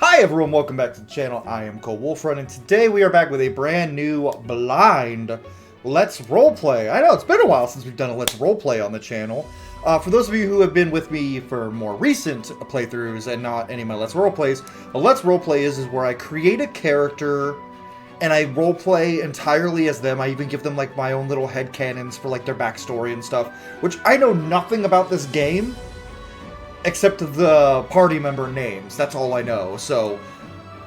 Hi everyone, welcome back to the channel. I am Cole Wolfrun, and today we are back with a brand new blind Let's Roleplay. I know, it's been a while since we've done a Let's Roleplay on the channel. For those of you who have been with me for more recent playthroughs and not any of my Let's Roleplays, a Let's Roleplay is where I create a character and I roleplay entirely as them. I even give them like my own little headcanons for like their backstory and stuff, which I know nothing about this game. Except the party member names. That's all I know. So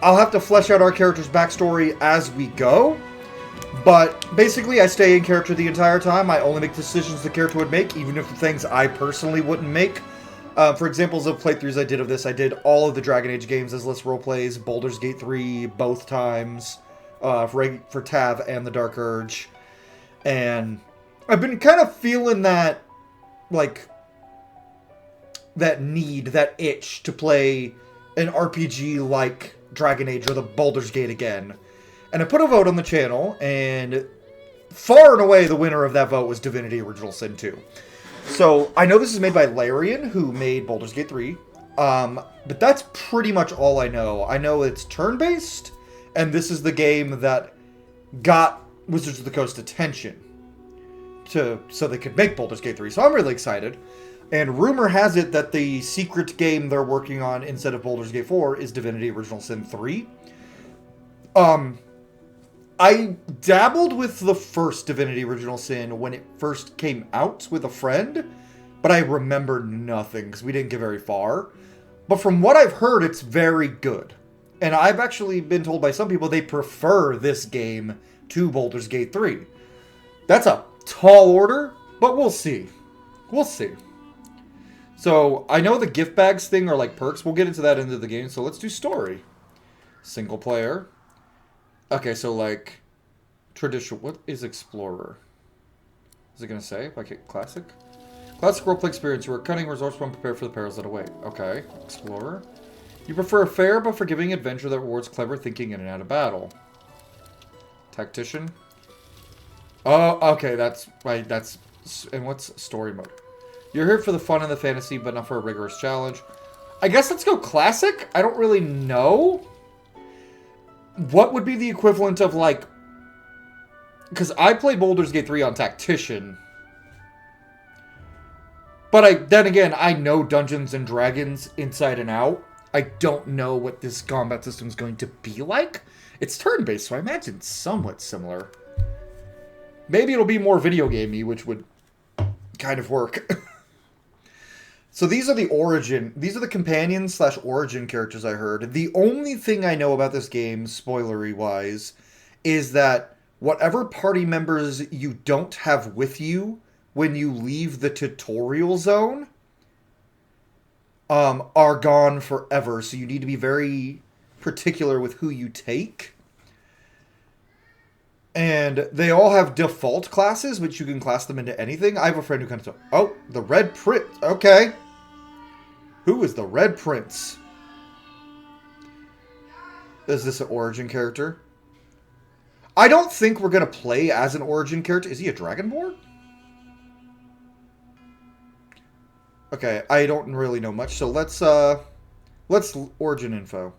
I'll have to flesh out our character's backstory as we go. But basically, I stay in character the entire time. I only make decisions the character would make, even if the things I personally wouldn't make. For examples of playthroughs I did of this, I did all of the Dragon Age games as Let's Roleplays, Baldur's Gate 3 both times, for Tav and the Dark Urge. And I've been kind of feeling that, like, that need, that itch to play an RPG like Dragon Age or the Baldur's Gate again. And I put a vote on the channel, and far and away the winner of that vote was Divinity Original Sin 2. So I know this is made by LArian, who made Baldur's Gate 3, but that's pretty much all I know. I know it's turn-based, and this is the game that got Wizards of the Coast attention so they could make Baldur's Gate 3. So I'm really excited. And rumor has it that the secret game they're working on instead of Baldur's Gate 4 is Divinity Original Sin 3. I dabbled with the first Divinity Original Sin when it first came out with a friend, but I remember nothing because we didn't get very far. But from what I've heard, it's very good. And I've actually been told by some people they prefer this game to Baldur's Gate 3. That's a tall order, but we'll see. We'll see. So, I know the gift bags thing are like perks. We'll get into that into the game. So, let's do story. Single player. Okay, so like traditional. What is Explorer? Is it going to say? Like classic? Classic roleplay experience. You are cunning, resourceful, and prepared for the perils that await. Okay, Explorer. You prefer a fair but forgiving adventure that rewards clever thinking in and out of battle. Tactician. Oh, okay, that's right. That's. And what's story mode? You're here for the fun and the fantasy, but not for a rigorous challenge. I guess let's go classic. I don't really know. What would be the equivalent of, like... Because I played Baldur's Gate 3 on Tactician. But then again, I know Dungeons & Dragons inside and out. I don't know what this combat system is going to be like. It's turn-based, so I imagine it's somewhat similar. Maybe it'll be more video gamey, which would kind of work. So these are the companions / origin characters I heard. The only thing I know about this game, spoilery-wise, is that whatever party members you don't have with you when you leave the tutorial zone are gone forever. So you need to be very particular with who you take. And they all have default classes, which you can class them into anything. I have a friend who kind of... Oh, the Red Prince. Okay. Who is the Red Prince? Is this an origin character? I don't think we're going to play as an origin character. Is he a Dragonborn? Okay, I don't really know much. So let's origin info.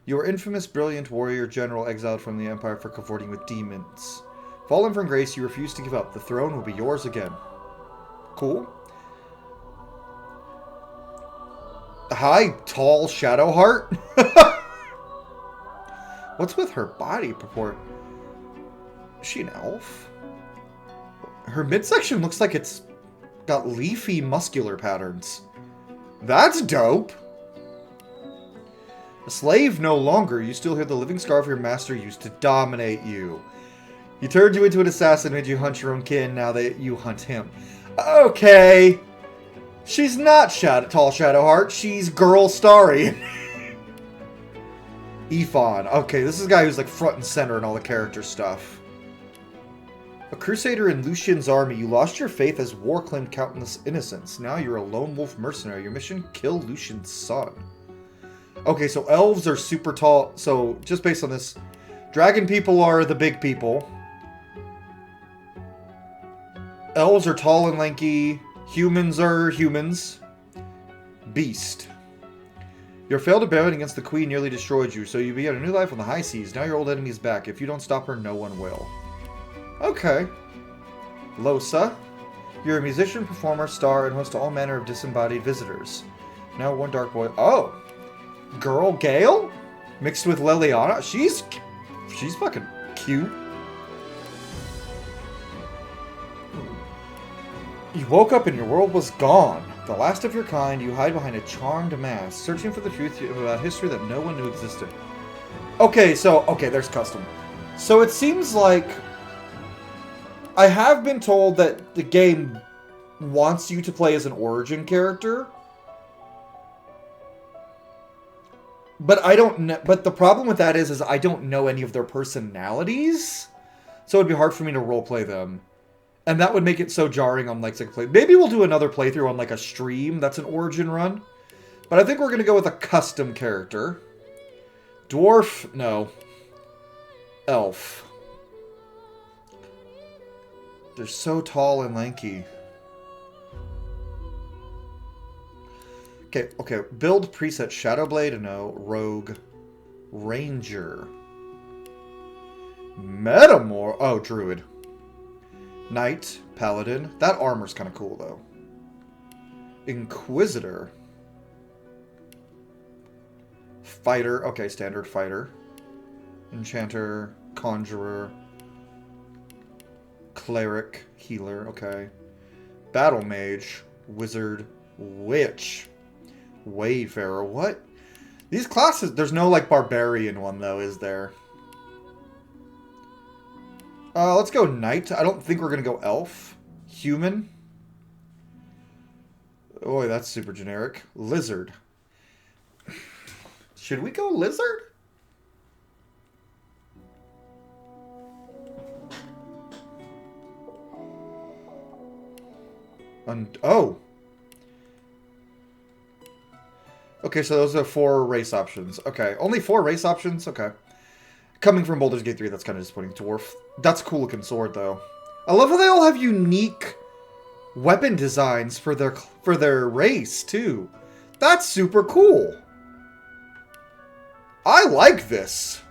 You are infamous, brilliant warrior general exiled from the Empire for cavorting with demons. Fallen from grace, you refuse to give up. The throne will be yours again. Cool. Hi, tall Shadowheart. What's with her body purport? Is she an elf? Her midsection looks like it's got leafy muscular patterns. That's dope. A slave no longer. You still hear the living scar of your master used to dominate you. He turned you into an assassin, made you hunt your own kin. Now that you hunt him. Okay. She's not tall Shadowheart. She's Girl Starry. Ephon. Okay, this is a guy who's like front and center in all the character stuff. A crusader in Lucian's army. You lost your faith as war claimed countless innocents. Now you're a lone wolf mercenary. Your mission, kill Lucian's son. Okay, so elves are super tall. So, just based on this, dragon people are the big people. Elves are tall and lanky. Humans are humans. Beast. Your failed rebellion against the queen nearly destroyed you, so you began a new life on the high seas. Now your old enemy is back. If you don't stop her, no one will. Okay. Losa. You're a musician, performer, star, and host to all manner of disembodied visitors. Now one dark boy. Oh! Girl Gale? Mixed with Liliana? She's fucking cute. You woke up and your world was gone. The last of your kind, you hide behind a charmed mask, searching for the truth about history that no one knew existed. Okay, there's custom. So it seems like I have been told that the game wants you to play as an origin character. But I don't know. But the problem with that is I don't know any of their personalities. So it'd be hard for me to roleplay them. And that would make it so jarring on like second play. Maybe we'll do another playthrough on like a stream that's an origin run. But I think we're going to go with a custom character. Dwarf? No. Elf. They're so tall and lanky. Okay. Build preset Shadowblade, no. Rogue. Ranger. Metamor. Oh, Druid. Knight, Paladin. That armor's kind of cool, though. Inquisitor. Fighter. Okay, standard fighter. Enchanter. Conjurer. Cleric. Healer. Okay. Battle Mage. Wizard. Witch. Wayfarer. What? These classes... There's no, like, Barbarian one, though, is there? Let's go Knight. I don't think we're going to go Elf. Human. Oh, that's super generic. Lizard. Should we go Lizard? Oh. Okay, so those are 4 race options. Okay, only 4 race options? Okay. Coming from Baldur's Gate 3, that's kind of disappointing. Dwarf. That's a cool looking sword, though. I love how they all have unique weapon designs for their race, too. That's super cool. I like this.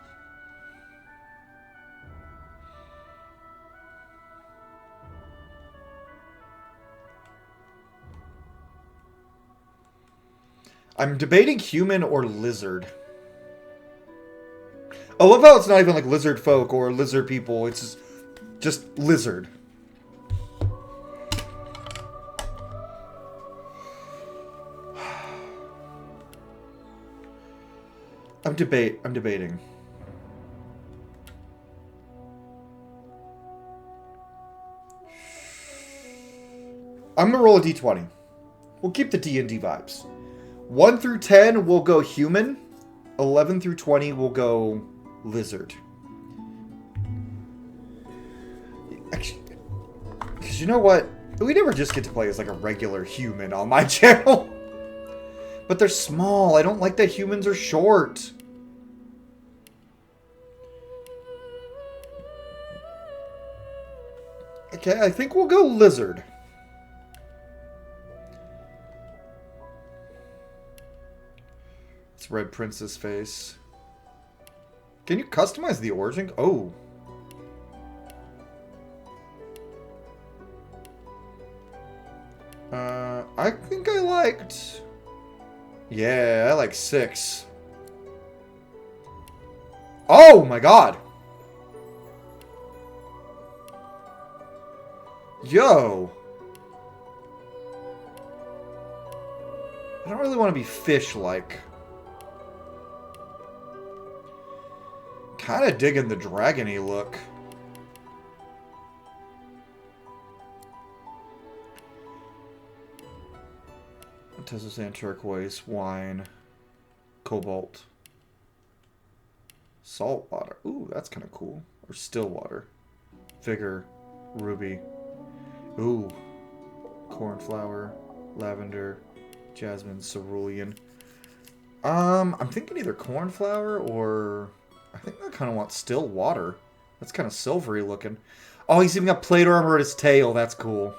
I'm debating human or lizard. I love how it's not even like lizard folk or lizard people. It's just lizard. I'm debating. I'm gonna roll a d20. We'll keep the D&D vibes. 1 through 10, we'll go human. 11 through 20, we'll go lizard. Actually, because you know what? We never just get to play as like a regular human on my channel. But they're small. I don't like that humans are short. Okay, I think we'll go lizard. It's Red Prince's face. Can you customize the origin? Oh. I think I liked... Yeah, I like 6. Oh my god! Yo! I don't really want to be fish-like. Kind of digging the dragon-y look. Tesla sand, turquoise, wine, cobalt, salt water. Ooh, that's kind of cool. Or still water. Vigor, ruby. Ooh, cornflower, lavender, jasmine, cerulean. I'm thinking either cornflower or I think I kind of want still water. That's kind of silvery looking. Oh, he's even got plate armor at his tail. That's cool.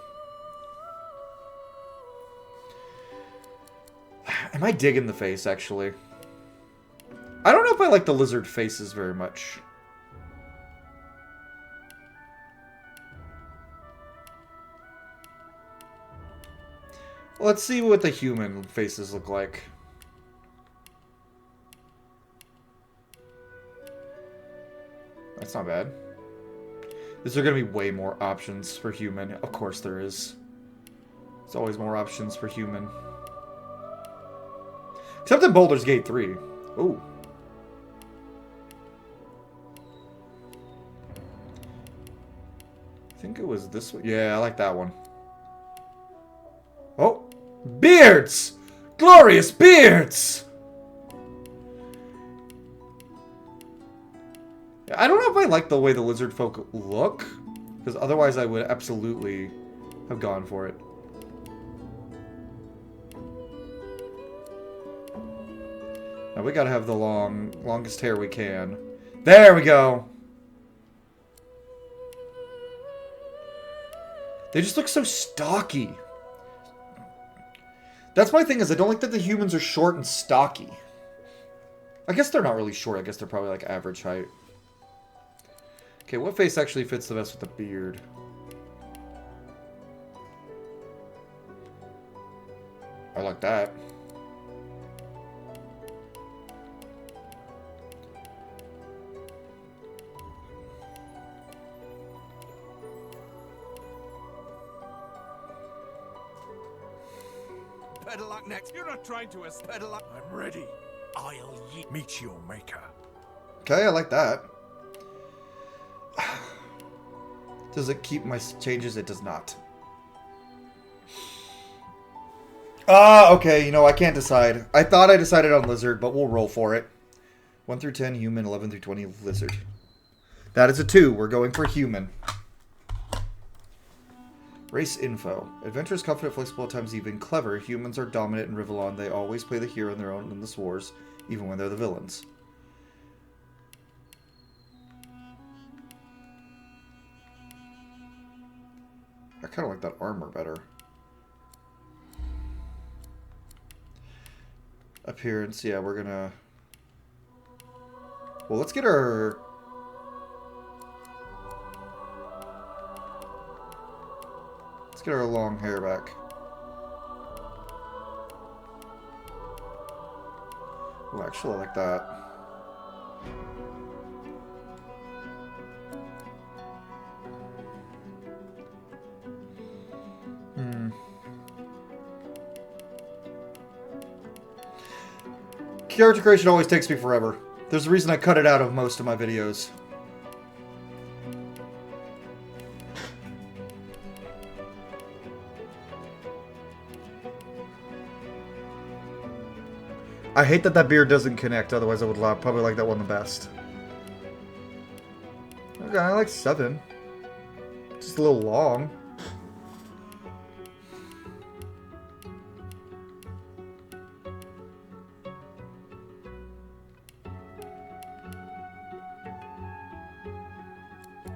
Am I digging the face, actually? if I like the lizard faces very much. Let's see what the human faces look like. That's not bad. Is there going to be way more options for human? Of course there is. There's always more options for human. Except in Baldur's Gate 3. Ooh. I think it was this one. Yeah, I like that one. Oh. Beards! Glorious beards! I don't know if I like the way the lizard folk look, because otherwise I would absolutely have gone for it. Now we gotta have the longest hair we can. There we go! They just look so stocky. That's my thing, is I don't like that the humans are short and stocky. I guess they're not really short, I guess they're probably like average height. Okay, what face actually fits the best with the beard? I like that. Better luck next. You're not trying to better luck. I'm ready. I'll meet your maker. Okay, I like that. Does it keep my changes? It does not. Okay, you know, I can't decide. I thought I decided on lizard, but we'll roll for it. 1 through 10, human. 11 through 20, lizard. That is a 2. We're going for human. Race info. Adventurous, confident, flexible, at times even clever. Humans are dominant in Rivellon. They always play the hero in their own endless wars, even when they're the villains. I kind of like that armor better. Appearance, yeah, we're gonna... Well, let's get our... Let's get our long hair back. Oh, actually, I like that. Character creation always takes me forever. There's a reason I cut it out of most of my videos. I hate that that beard doesn't connect, otherwise I would probably like that one the best. Okay, I like 7. Just a little long.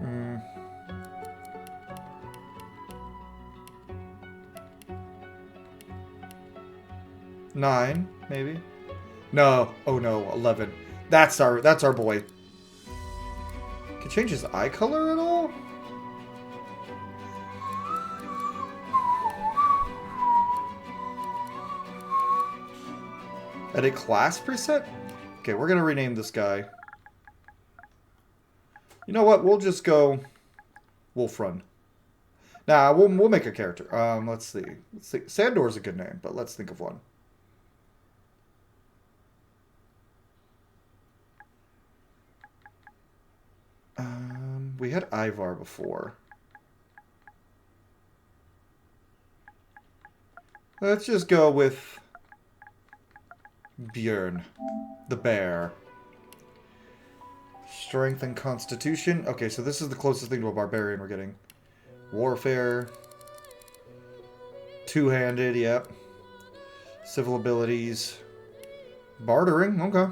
Mm. 9, maybe. No. Oh no, 11. That's our boy. Can change his eye color at all? Edit class preset? Okay, we're gonna rename this guy. You know what? We'll just go Wolfrun. Nah, we'll make a character. Let's see. Sandor's a good name, but let's think of one. We had Ivar before. Let's just go with Bjorn, the bear. Strength and Constitution. Okay, so this is the closest thing to a barbarian we're getting. Warfare. Two-handed, yep. Civil abilities. Bartering, okay.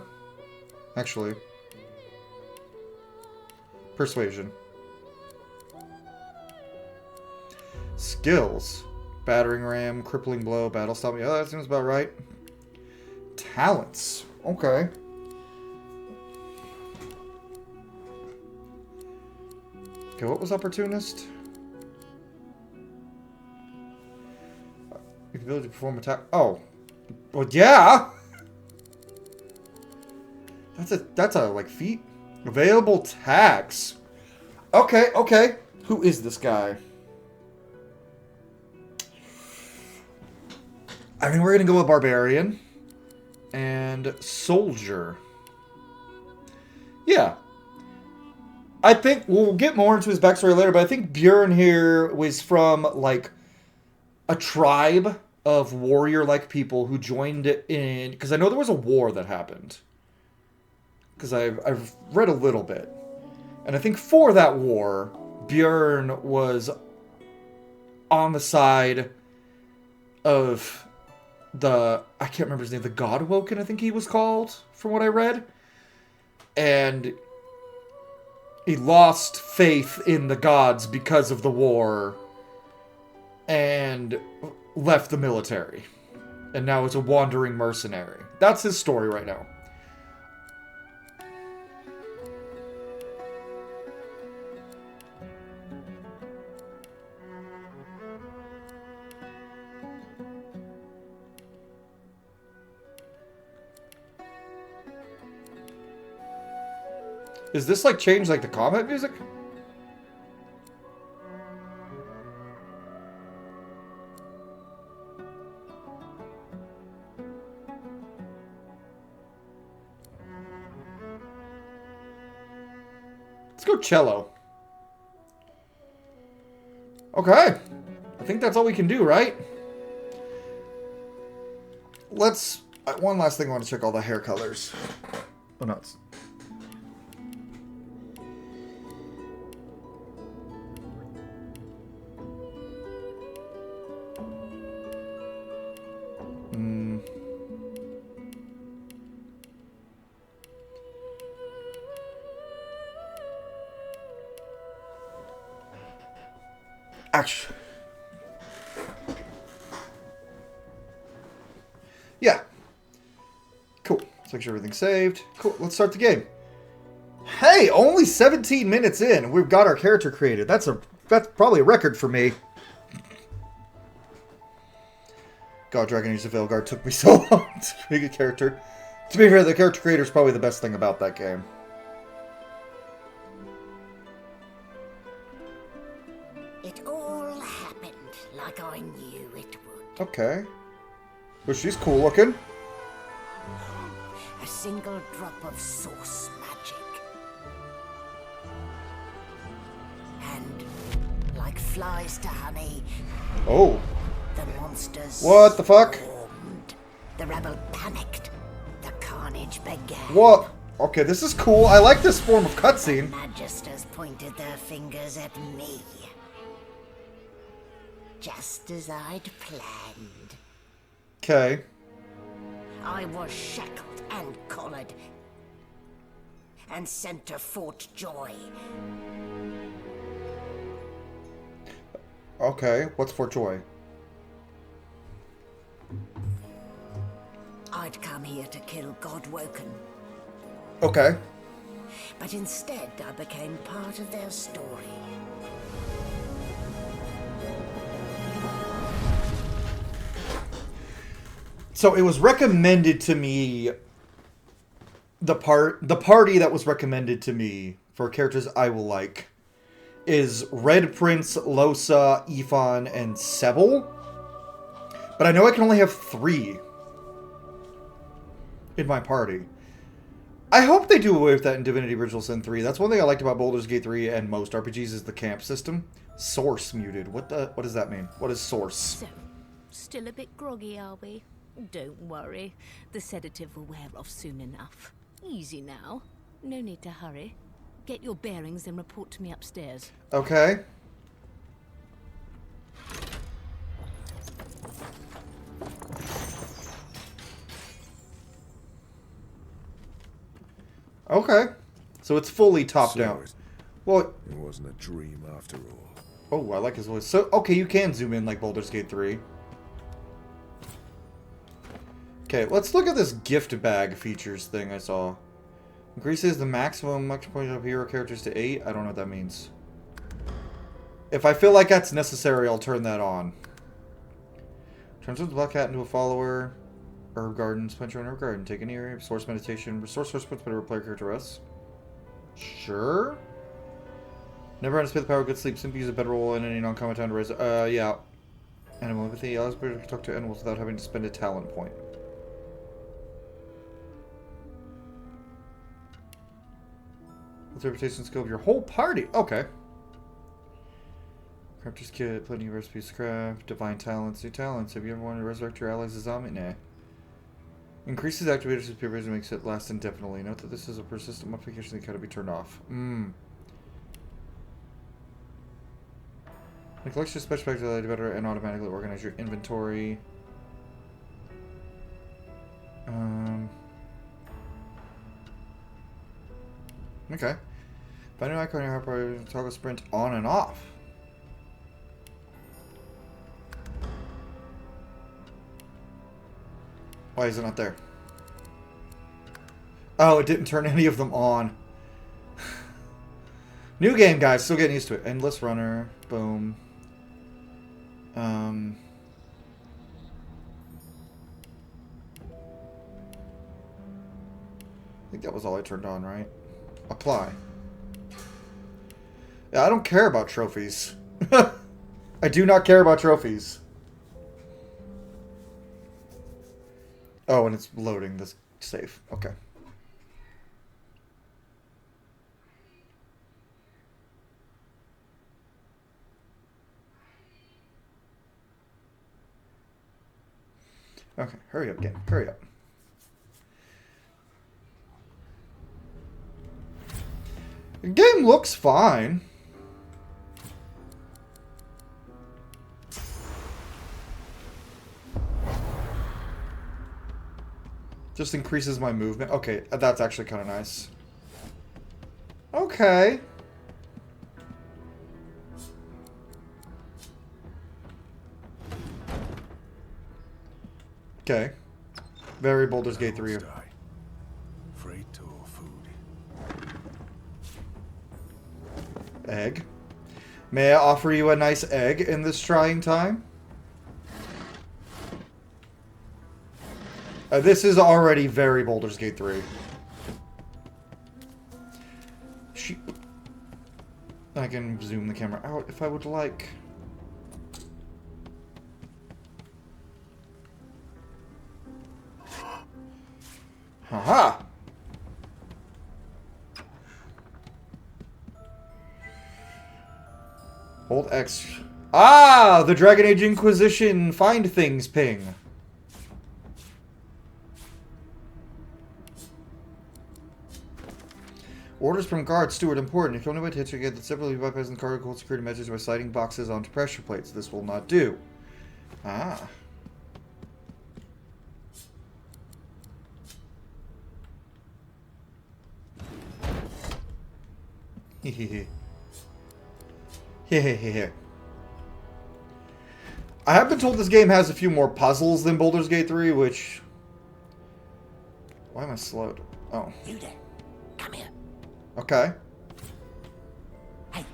Actually. Persuasion. Skills. Battering ram, crippling blow, battle stop. Yeah, that seems about right. Talents. Okay. Okay, what was opportunist? The ability to perform attack. Oh. Well, yeah! That's a, like, feat. Available tax. Okay, okay. Who is this guy? I mean, we're gonna go with Barbarian. And Soldier. Yeah. I think we'll get more into his backstory later, but I think Bjorn here was from, like, a tribe of warrior-like people who joined in... Because I know there was a war that happened. Because I've read a little bit. And I think for that war, Bjorn was on the side of the... I can't remember his name. The Godwoken, I think he was called, from what I read. And he lost faith in the gods because of the war and left the military. And now is a wandering mercenary. That's his story right now. Is this like change like the combat music? Let's go cello. Okay. I think that's all we can do, right? Let's... one last thing, I want to check all the hair colors. Oh, no, it's... Actually, yeah. Cool. Let's make sure everything's saved. Cool. Let's start the game. Hey, only 17 minutes in, we've got our character created. That's probably a record for me. God, Dragon Age of Veilguard took me so long to make a character. To be fair, the character creator is probably the best thing about that game. It all happened like I knew it would. Okay. But she's cool looking. A single drop of source magic. And like flies to honey, Oh. the monsters What the fuck? swarmed. The rebel panicked. The carnage began. What? Okay, this is cool. I like this form of cutscene. Magisters pointed their fingers at me. Just as I'd planned. Okay. I was shackled and collared. And sent to Fort Joy. Okay, what's Fort Joy? I'd come here to kill Godwoken. Okay. But instead, I became part of their story. So it was recommended to me. The party that was recommended to me for characters I will like is Red Prince, Losa, Ifan, and Sebel. But I know I can only have 3 in my party. I hope they do away with that in Divinity Original Sin 3. That's one thing I liked about Baldur's Gate 3 and most RPGs is the camp system. Source muted. What does that mean? What is source? So, still a bit groggy, are we? Don't worry. The sedative will wear off soon enough. Easy now. No need to hurry. Get your bearings and report to me upstairs. Okay. Okay. So it's fully top down. Well, It wasn't a dream after all. oh, I like his voice. So, okay, you can zoom in like Baldur's Gate 3. Okay, let's look at this gift bag features thing I saw. Increases the maximum action points of hero characters to 8. I don't know what that means. If I feel like that's necessary, I'll turn that on. Transform the black cat into a follower. Herb garden, spend your own herb garden. Take any area, source meditation. Restore source points whenever player character rests. Sure. Never anticipate the power of good sleep. Simply use a bedroll in any non-combat time to raise. Yeah. Animal empathy allows players to talk to animals without having to spend a talent point. What's the reputation skill of your whole party? Okay. Crafter's kit, plenty of recipes to craft, divine talents, new talents. Have you ever wanted to resurrect your allies as zombie? Nah. Increases activators with peer vision, makes it last indefinitely. Note that this is a persistent modification that can be turned off. The collection of special packs allow you to better and automatically organize your inventory. Okay. Find an icon in your hotbar, toggle sprint on and off. Why is it not there? Oh, it didn't turn any of them on. New game, guys. Still getting used to it. Endless runner. Boom. I think that was all I turned on, right? Apply. Yeah, I don't care about trophies. I do not care about trophies. Oh, and it's loading this save. Okay. Okay, hurry up, game. Hurry up. The game looks fine. Just increases my movement. Okay, that's actually kind of nice. Okay. Okay. Very Baldur's Gate 3. Freight or food? Egg. May I offer you a nice egg in this trying time? This is already very Baldur's Gate 3. I can zoom the camera out if I would like. Haha! Hold X. Ah! The Dragon Age Inquisition find things ping. Orders from guard, steward, important. If you only wait to hit you get that separately bypassing cargo security measures by sliding boxes onto pressure plates. This will not do. Ah. Hehehe. Hehehe. I have been told this game has a few more puzzles than Baldur's Gate 3, which... Why am I slowed? Oh. You there. Come here. Okay. Hey.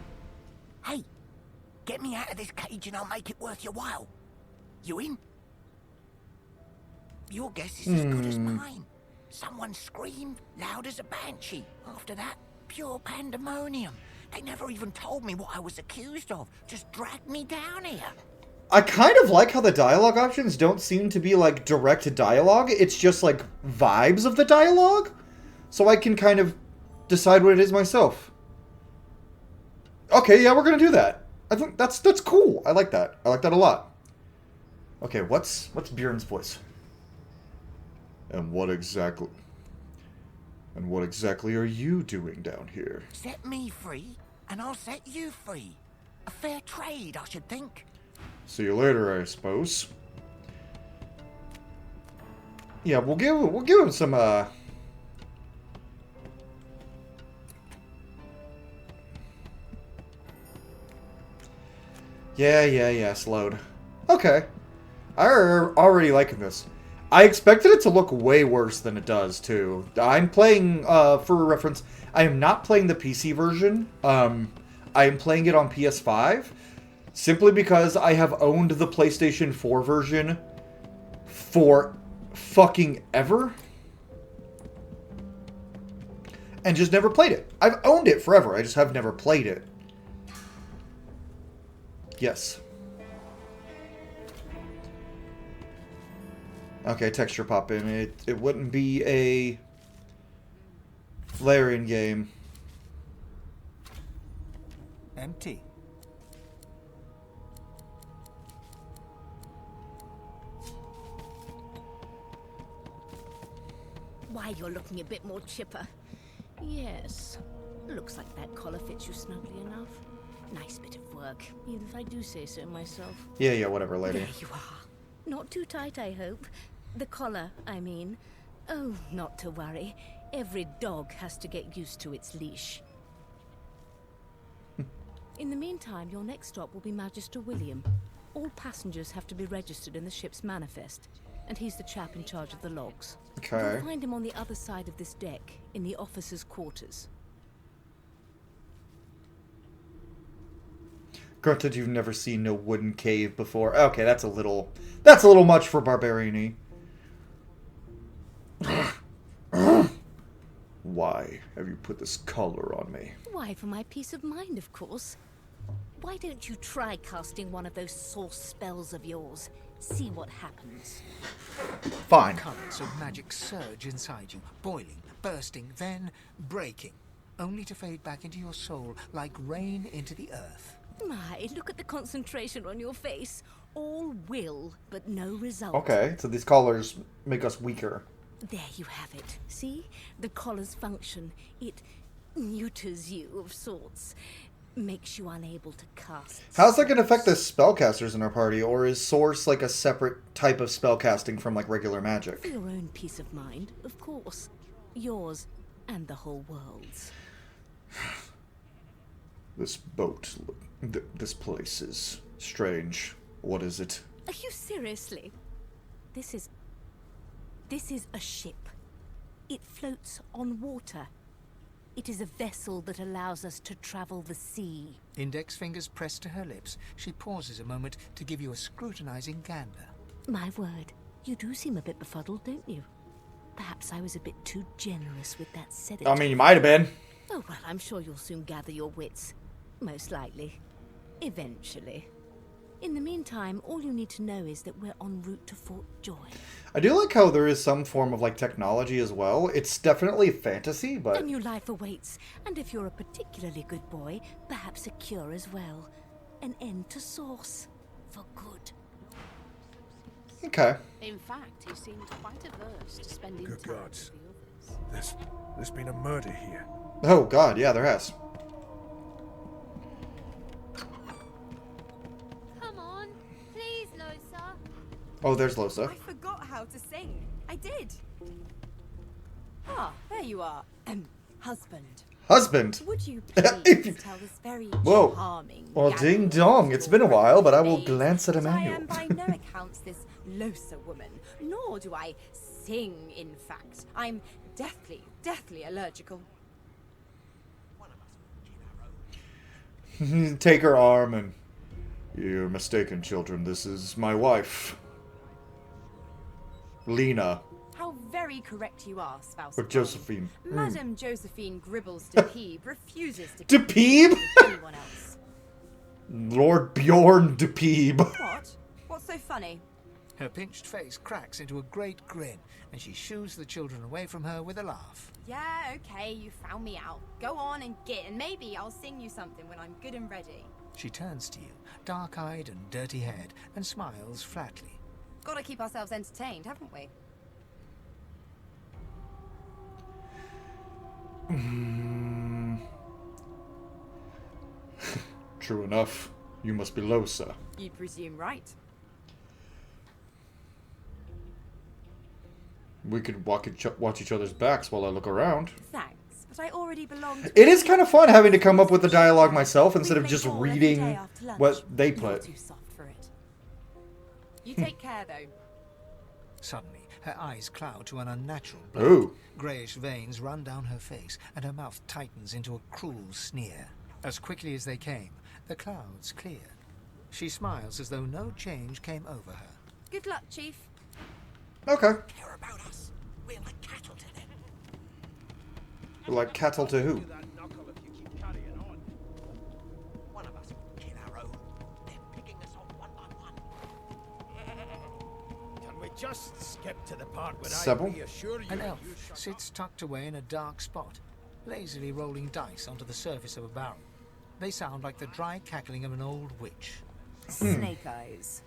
Hey. Get me out of this cage and I'll make it worth your while. You in? Your guess is as good as mine. Someone screamed loud as a banshee. After that, pure pandemonium. They never even told me what I was accused of. Just dragged me down here. I kind of like how the dialogue options don't seem to be like direct dialogue. It's just like vibes of the dialogue. So I can kind of decide what it is myself. Okay, yeah, we're gonna do that. I think that's cool. I like that. I like that a lot. Okay, what's Bjorn's voice? And what exactly are you doing down here? Set me free, and I'll set you free. A fair trade, I should think. See you later, I suppose. Yeah, we'll give him some Yeah, slowed. Okay. I'm already liking this. I expected it to look way worse than it does, too. I'm playing, for reference, I am not playing the PC version. I am playing it on PS5. Simply because I have owned the PlayStation 4 version for fucking ever. And just never played it. I've owned it forever. I just have never played it. Yes. Okay, texture pop in. It wouldn't be a LArian game. Empty. Why, you're looking a bit more chipper. Yes. Looks like that collar fits you snugly enough. Nice bit of work, even if I do say so myself. Yeah, whatever, lady. There you are. Not too tight, I hope. The collar, I mean. Oh, not to worry. Every dog has to get used to its leash. In the meantime, your next stop will be Magister William. All passengers have to be registered in the ship's manifest, and he's the chap in charge of the logs. Okay. You'll find him on the other side of this deck, in the officers' quarters. Granted, you've never seen no wooden cave before. Okay, that's a little much for Barbarian-y. Why have you put this collar on me? Why, for my peace of mind, of course. Why don't you try casting one of those source spells of yours? See what happens. Fine. Currents of magic surge inside you, boiling, bursting, then breaking, only to fade back into your soul like rain into the earth. My, look at the concentration on your face. All will, but no result. Okay, so these collars make us weaker. There you have it. See? The collar's function. It neuters you of sorts. Makes you unable to cast. How's that going to affect the spellcasters in our party? Or is Source like a separate type of spellcasting from like regular For magic? your own peace of mind, of course. Yours and the whole world's. This boat, this place is strange. What is it? Are you seriously? This is a ship. It floats on water. It is a vessel that allows us to travel the sea. Index fingers pressed to her lips, she pauses a moment to give you a scrutinizing gander. My word, you do seem a bit befuddled, don't you? Perhaps I was a bit too generous with that sedative. I mean, you might have been. Oh, well, I'm sure you'll soon gather your wits. Most likely. Eventually. In the meantime, all you need to know is that we're en route to Fort Joy. I do like how there is some form of like technology as well. It's definitely fantasy, but A new life awaits, and if you're a particularly good boy, perhaps a cure as well. An end to Source. For good. okay. In fact, he seemed quite averse to spending Good time gods. with the others. There's been a murder here. Oh god, yeah, there has. Come on, please, Losa. Oh, there's Losa. I forgot how to sing. I did. Ah, there you are. Husband. Husband. Would you If please you- tell this very Whoa. charming Well, young ding dong. It's been a while, but I will maid glance at a that I manual. am by no accounts this Losa woman, nor do I sing, in fact. I'm deathly allergical. Take her arm and... You're mistaken, children. This is my wife. Lena. How very correct you are, spouse. Or of mine. Josephine. Madam Josephine Gribbles de Peeb refuses to De Peeb? anyone else. Lord Bjorn de Peeb. What? What's so funny? Her pinched face cracks into a great grin, and she shoos the children away from her with a laugh. Yeah, okay, you found me out. Go on and get, and maybe I'll sing you something when I'm good and ready. She turns to you, dark-eyed and dirty-haired, and smiles flatly. Gotta keep ourselves entertained, haven't we? True enough. You must be Losa. You presume right. We could watch each other's backs while I look around. Thanks, but I already belong to... It is kind of fun having to come up with the dialogue myself instead of just reading what they You're put. too soft for it. You take care, though. Suddenly, her eyes cloud to an unnatural black. Ooh. Greyish veins run down her face, and her mouth tightens into a cruel sneer. As quickly as they came, the clouds clear. She smiles as though no change came over her. Good luck, Chief. Okay. Care about us. We're like cattle to them. Like cattle to who? One of us will kill our own. They're picking us off one by one. Can we just skip to the part where Sybil? I reassure you? An elf you shut sits tucked away in a dark spot, lazily rolling dice onto the surface of a barrel. They sound like the dry cackling of an old witch. Snake eyes.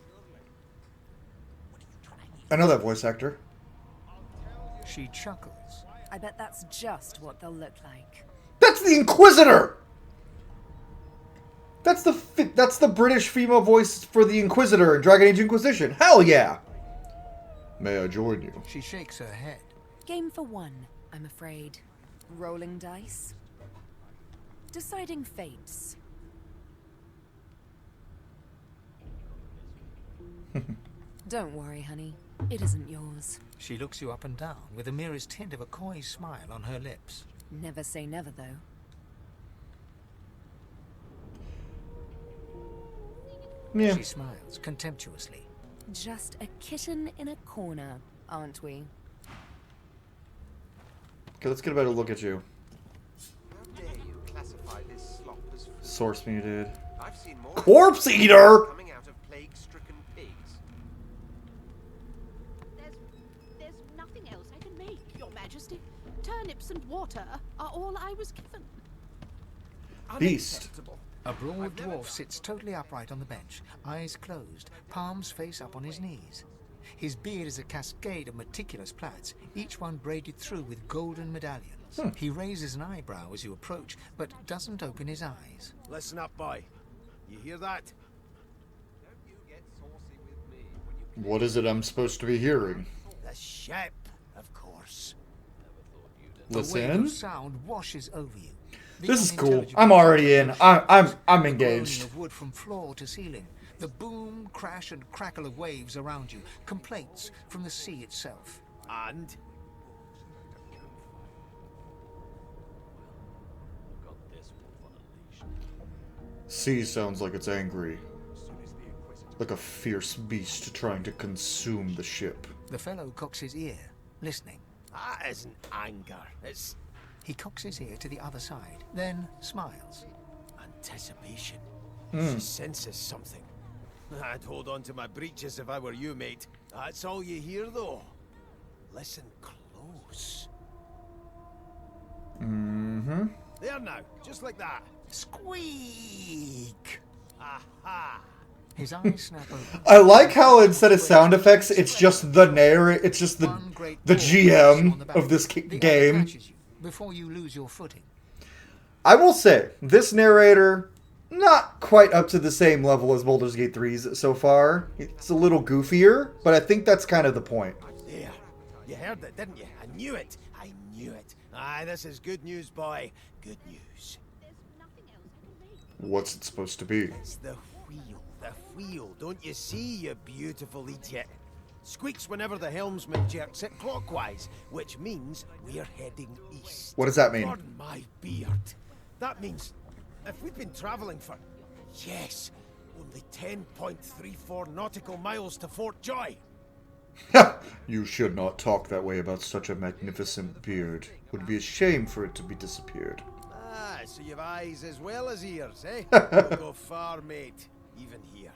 I know that voice actor. She chuckles. I bet that's just what they'll look like. That's the Inquisitor! That's the British female voice for the Inquisitor in Dragon Age Inquisition. Hell yeah! May I join you? She shakes her head. Game for one, I'm afraid. Rolling dice. Deciding fates. Don't worry, honey. It isn't yours. She looks you up and down with the merest hint of a coy smile on her lips. Never say never, though. Yeah. She smiles contemptuously. Just a kitten in a corner, aren't we? Okay, let's get a better look at you. How dare you classify this slop as food? Source muted. I've seen more Corpse Eater! coming out of plague-stricken pigs. There's nothing else I can make, Your Majesty. Turnips and water are all I was given. Beast. A broad dwarf sits totally upright on the bench, eyes closed, palms face up on his knees. His beard is a cascade of meticulous plaits, each one braided through with golden medallions. He raises an eyebrow as you approach, but doesn't open his eyes. Listen up, boy. You hear that? Don't you get saucy with me when you What is it I'm supposed to be hearing? The ship, of course. A wave Listen. of sound washes over you. The This is cool. unintelligible I'm already in. I'm the groaning engaged. of wood from floor to ceiling, the boom, crash, and crackle of waves around you, complaints from the sea itself. And Sea sounds like it's angry. Like a fierce beast trying to consume the ship. The fellow cocks his ear, listening. that isn't anger. It's He cocks his ear to the other side, then smiles. anticipation. She senses something. I'd hold on to my breeches if I were you, mate. That's all you hear, though. Listen close. Mm-hmm. There now, just like that. Squeak! Aha! His eyes snap open. I like how instead of sound effects, it's just the it's just the One great the paw claps you on the GM back. of this The other game. catches you before you lose your footing. I will say, this narrator, not quite up to the same level as Baldur's Gate 3's so far. It's a little goofier, but I think that's kind of the point. There. You heard it, didn't you? I knew it. I knew it. Aye, this is good news, boy. Good news. There's nothing else I can make. What's it supposed to be? It's the wheel. The wheel. Don't you see, you beautiful idiot? Squeaks whenever the helmsman jerks it clockwise, which means we're heading east. What does that mean? Pardon my beard. That means if we've been traveling for, yes, only 10.34 nautical miles to Fort Joy. You should not talk that way about such a magnificent beard. Would be a shame for it to be disappeared. Ah, so you've eyes as well as ears, eh? You'll go far, mate. Even here.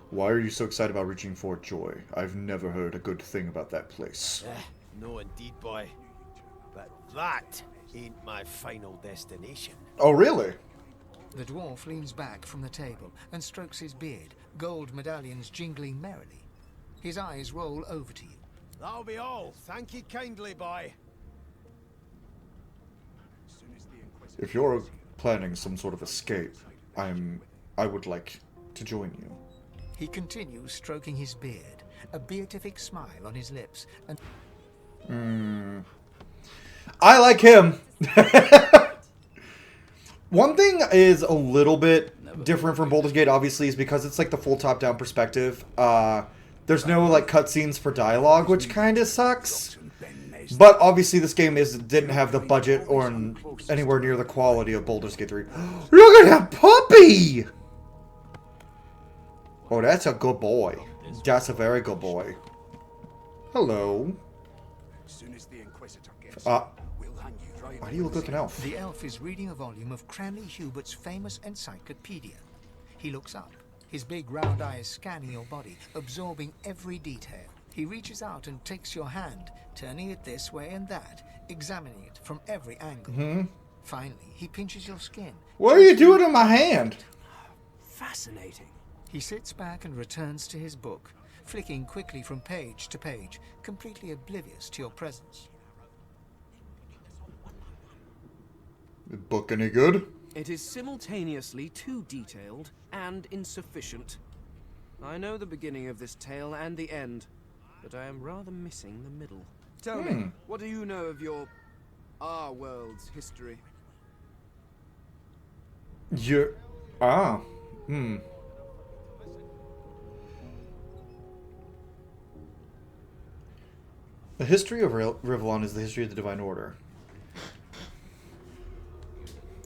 Why are you so excited about reaching Fort Joy? I've never heard a good thing about that place. No, indeed, boy. But that ain't my final destination. Oh, really? The dwarf leans back from the table and strokes his beard, gold medallions jingling merrily. His eyes roll over to you. That'll be all. Thank you kindly, boy. If you're planning some sort of escape, I would like to join you. He continues stroking his beard, a beatific smile on his lips, and I like him. One thing is a little bit different from Baldur's Gate, obviously, is because it's like the full top-down perspective. There's no like cutscenes for dialogue, which kind of sucks. But obviously, this game didn't have the budget or anywhere near the quality of Baldur's Gate 3. Look at that puppy! Oh, that's a good boy. That's a very good boy. Hello. As soon as the Inquisitor gets Why we'll hang you right do you look like an elf? The elf is reading a volume of Cranley Hubert's famous encyclopedia. He looks up, his big round eyes scanning your body, absorbing every detail. He reaches out and takes your hand, turning it this way and that, examining it from every angle. Finally, he pinches your skin. What are you doing in my hand? Fascinating. He sits back and returns to his book, flicking quickly from page to page, completely oblivious to your presence. The book any good? It is simultaneously too detailed and insufficient. I know the beginning of this tale and the end, but I am rather missing the middle. Tell me, what do you know of our world's history? The history of Rivellon is the history of the Divine Order.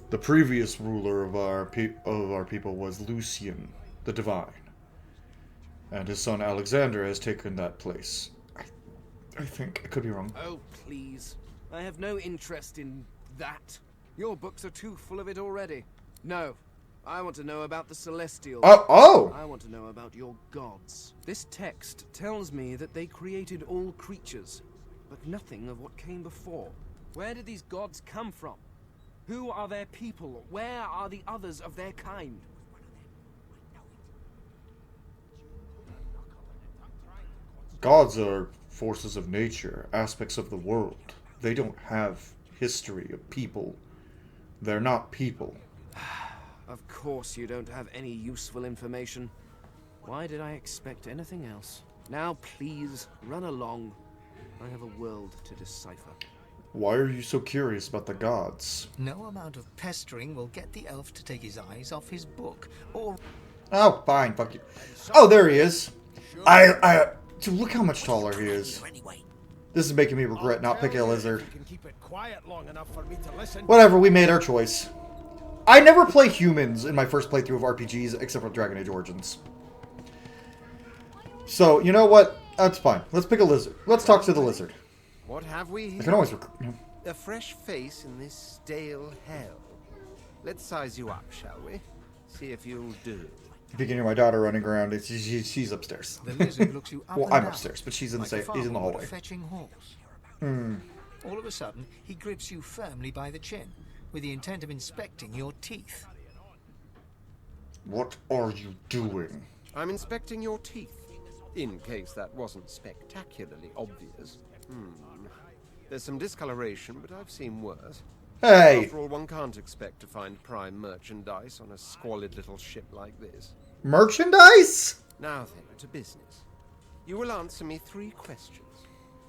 The previous ruler of our people was Lucian, the Divine. And his son Alexander has taken that place. I think. I could be wrong. Oh, please. I have no interest in that. Your books are too full of it already. No. I want to know about the Celestials. Oh! I want to know about your gods. This text tells me that they created all creatures, but nothing of what came before. Where did these gods come from? Who are their people? Where are the others of their kind? Gods are forces of nature, aspects of the world. They don't have history of people. They're not people. Of course you don't have any useful information. Why did I expect anything else? Now please, run along. I have a world to decipher. Why are you so curious about the gods? No amount of pestering will get the elf to take his eyes off his book, or... Oh, fine, fuck you. Oh, there he is. Dude, look how much taller he is. This is making me regret not picking a lizard. You can keep it quiet long enough for me to listen. Whatever, we made our choice. I never play humans in my first playthrough of RPGs, except for Dragon Age Origins. So, you know what? That's fine. Let's pick a lizard. Let's talk to the lizard. What have we here? I can always A fresh face in this stale hell. Let's size you up, shall we? See if you'll do. If you can hear my daughter running around, she's upstairs. The lizard looks you up Well, and I'm down, upstairs, but she's in the like a he's in the farmer hallway. fetching horse. All of a sudden, he grips you firmly by the chin, with the intent of inspecting your teeth. What are you doing? I'm inspecting your teeth, in case that wasn't spectacularly obvious. There's some discoloration, but I've seen worse. Hey! After all, one can't expect to find prime merchandise on a squalid little ship like this. Merchandise? Now then, to business. You will answer me 3 questions.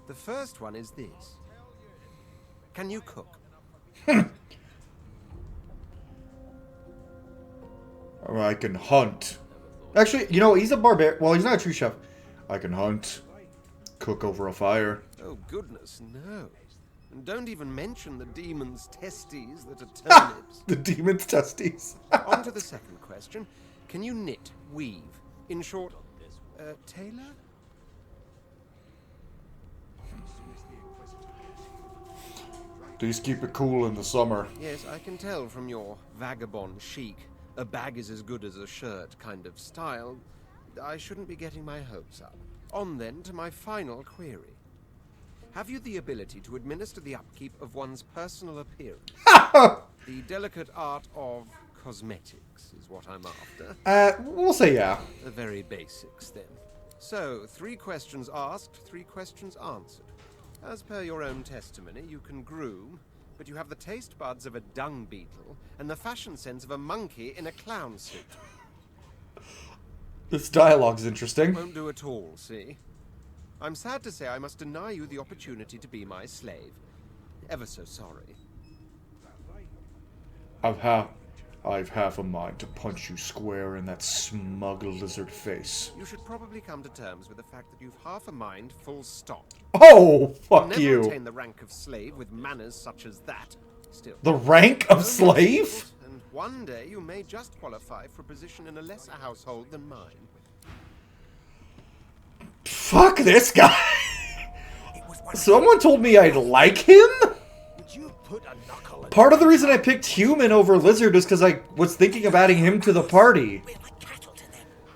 The first one is this. Can you cook? I can hunt. Actually, you know, he's a barbarian. Well, he's not a true chef. I can hunt. Cook over a fire. Oh, goodness, no. And don't even mention the demon's testes that are turnips. The demon's testes. On to the second question. Can you knit, weave? In short, tailor? Please keep it cool in the summer. Yes, I can tell from your vagabond chic, a bag is as good as a shirt kind of style. I shouldn't be getting my hopes up. On then to my final query. Have you the ability to administer the upkeep of one's personal appearance? The delicate art of cosmetics is what I'm after. We'll say yeah. The very basics, then. So, 3 questions asked, 3 questions answered. As per your own testimony, you can groom, but you have the taste buds of a dung beetle and the fashion sense of a monkey in a clown suit. This dialogue's interesting. Won't do at all, see? I'm sad to say I must deny you the opportunity to be my slave. Ever so sorry. I've half a mind to punch you square in that smug lizard face. You should probably come to terms with the fact that you've half a mind, full stop. Oh, fuck You'll you. never attain the rank of slave with manners such as that. Still. The rank of slave? And one day you may just qualify for a position in a lesser household than mine. Fuck this guy. Someone told me I'd like him? Part of the reason I picked human over lizard is because I was thinking of adding him to the party.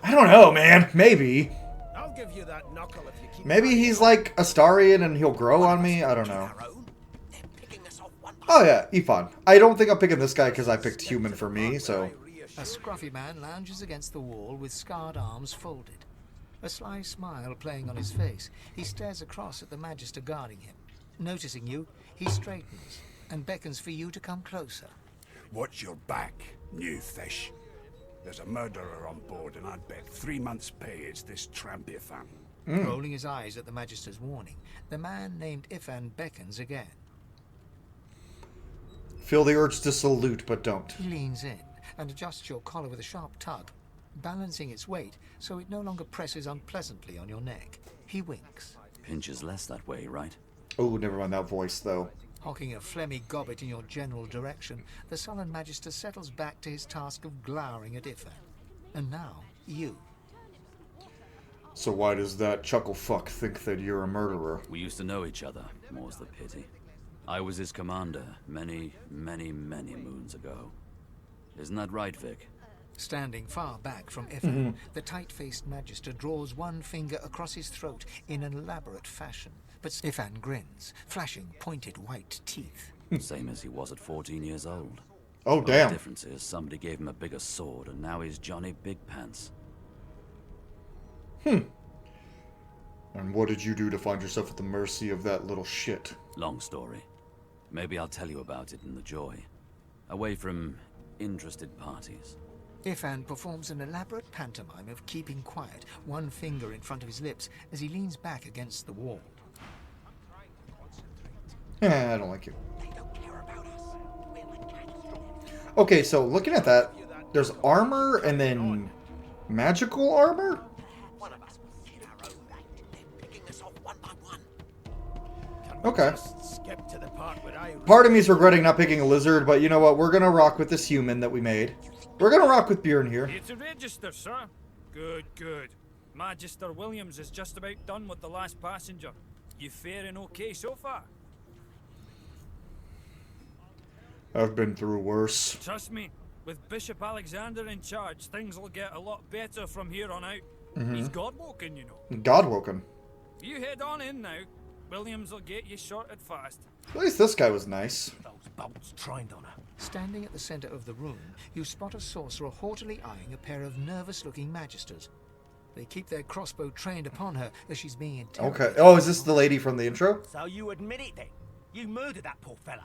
I don't know, man. Maybe. I'll give you that knuckle if you keep. Maybe he's like Astarian and he'll grow on me. I don't know. Oh yeah, Ifan. I don't think I'm picking this guy because I picked human for me, so... A scruffy man lounges against the wall with scarred arms folded. A sly smile playing on his face, he stares across at the Magister guarding him. Noticing you, he straightens and beckons for you to come closer. Watch your back, new fish. There's a murderer on board, and I'd bet 3 months' pay it's this tramp Ifan. Rolling his eyes at the Magister's warning, the man named Ifan beckons again. Feel the urge to salute, but don't. He leans in and adjusts your collar with a sharp tug, balancing its weight so it no longer presses unpleasantly on your neck. He winks. Pinches less that way, right? Oh, never mind that voice, though. Hocking a phlegmy gobbet in your general direction, the sullen Magister settles back to his task of glowering at Ifan. And now, you. So why does that chuckle fuck think that you're a murderer? We used to know each other, more's the pity. I was his commander many, many, many moons ago. Isn't that right, Vic? Standing far back from Ifan, the tight-faced Magister draws one finger across his throat in an elaborate fashion. But Ifan grins, flashing pointed white teeth. Same as he was at 14 years old. Oh, damn. The difference is somebody gave him a bigger sword, and now he's Johnny Big Pants. And what did you do to find yourself at the mercy of that little shit? Long story. Maybe I'll tell you about it in the joy. Away from interested parties. Ifan performs an elaborate pantomime of keeping quiet, one finger in front of his lips as he leans back against the wall. I don't like you. Okay, so looking at that, there's armor and then magical armor? Okay. Part of me is regretting not picking a lizard, but you know what? We're gonna rock with this human that we made. We're gonna rock with Bjorn here. It's a register, sir. Good, good. Magister Williams is just about done with the last passenger. You faring okay so far? I've been through worse. Trust me, with Bishop Alexander in charge, things will get a lot better from here on out. He's God-woken, you know. God-woken. You head on in now. Williams will get you sorted fast. At least this guy was nice. Those bolts trained on her. Standing at the center of the room, you spot a sorcerer haughtily eyeing a pair of nervous-looking Magisters. They keep their crossbow trained upon her as she's being interrogated. Okay. Oh, is this the lady from the intro? So you admit it then? You murdered that poor fella?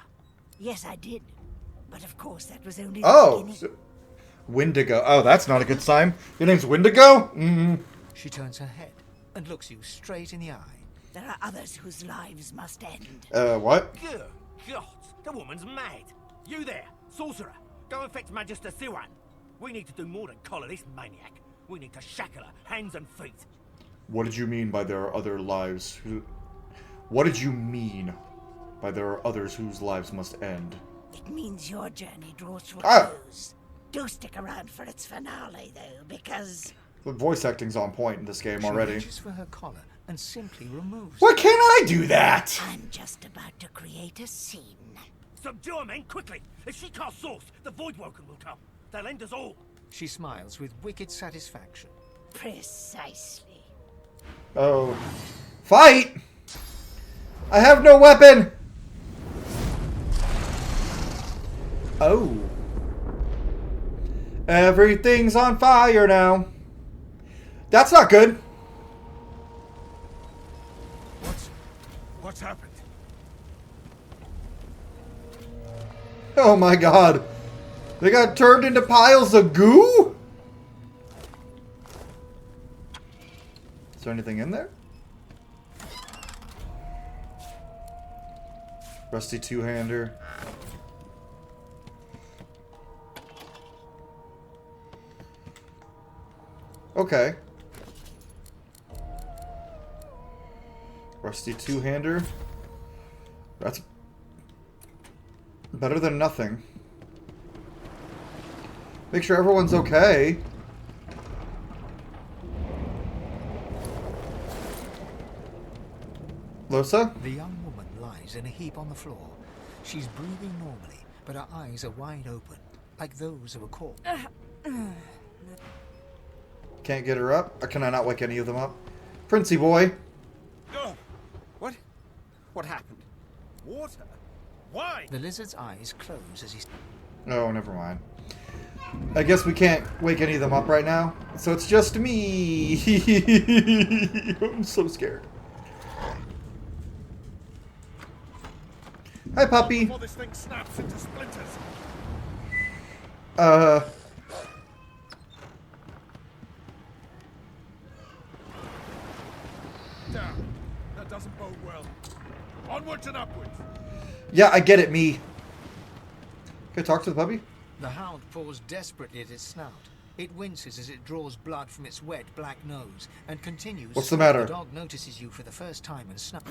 Yes, I did. But of course, that was only Oh! the beginning. So, Wendigo. Oh, that's not a good sign. Your name's Wendigo? She turns her head and looks you straight in the eye. There are others whose lives must end. What? Good God, the woman's mad. You there, sorcerer, go and fetch Magister Siwan. We need to do more than collar this maniac. We need to shackle her, hands and feet. What did you mean by there are other lives? What did you mean by there are others whose lives must end? It means your journey draws to a close. Do stick around for its finale, though, because... The voice acting's on point in this game already. She reaches for her collar and simply removes Why can't I do that? I'm just about to create a scene. Subdue her, men, quickly! If she casts source, the Voidwoken will come. They'll end us all. She smiles with wicked satisfaction. Precisely. Oh. Fight! I have no weapon! Oh. Everything's on fire now. That's not good. What's happened? Oh my god. They got turned into piles of goo? Is there anything in there? Rusty two-hander. Okay. Rusty two-hander. That's better than nothing. Make sure everyone's okay. Losa? The young woman lies in a heap on the floor. She's breathing normally, but her eyes are wide open, like those of a corpse. Can't get her up? Or can I not wake any of them up? Princey boy. What? What happened? Water? Why? The lizard's eyes close as he... Oh, never mind. I guess we can't wake any of them up right now. So it's just me. I'm so scared. Hi, puppy. Before this thing snaps into splinters. Damn, that doesn't bode well. Onwards and upwards. Yeah, I get it, me. Can I talk to the puppy? The hound paws desperately at its snout. It winces as it draws blood from its wet black nose and continues. What's the matter? The dog notices you for the first time and snuffs.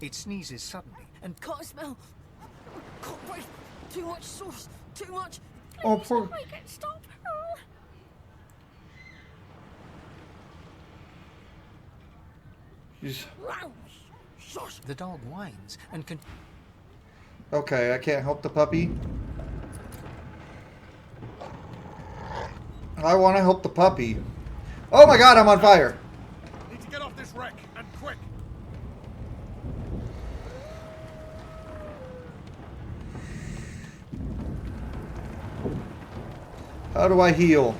It sneezes suddenly and Can't smell. Can't breathe. Too much sauce. Too much. Oh, poor. Make it stop. The dog whines and Okay, I can't help the puppy. I want to help the puppy. Oh my god, I'm on fire. Need to get off this wreck, and quick. How do I heal?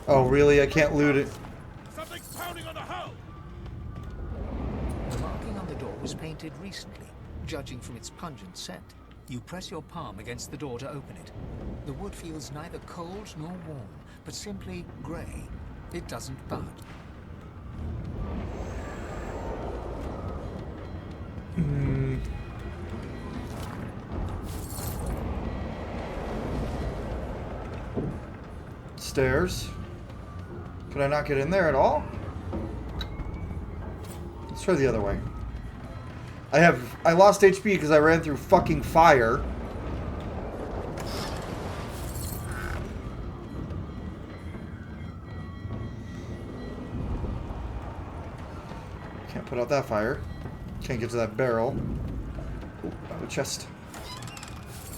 Oh, really? I can't loot it. Something's pounding on the hull. The marking on the door was painted recently, judging from its pungent scent. You press your palm against the door to open it. The wood feels neither cold nor warm, but simply grey. It doesn't bud. Stairs. Can I not get in there at all? Let's try the other way. I lost HP because I ran through fucking fire. Can't put out that fire. Can't get to that barrel. Ooh, another chest.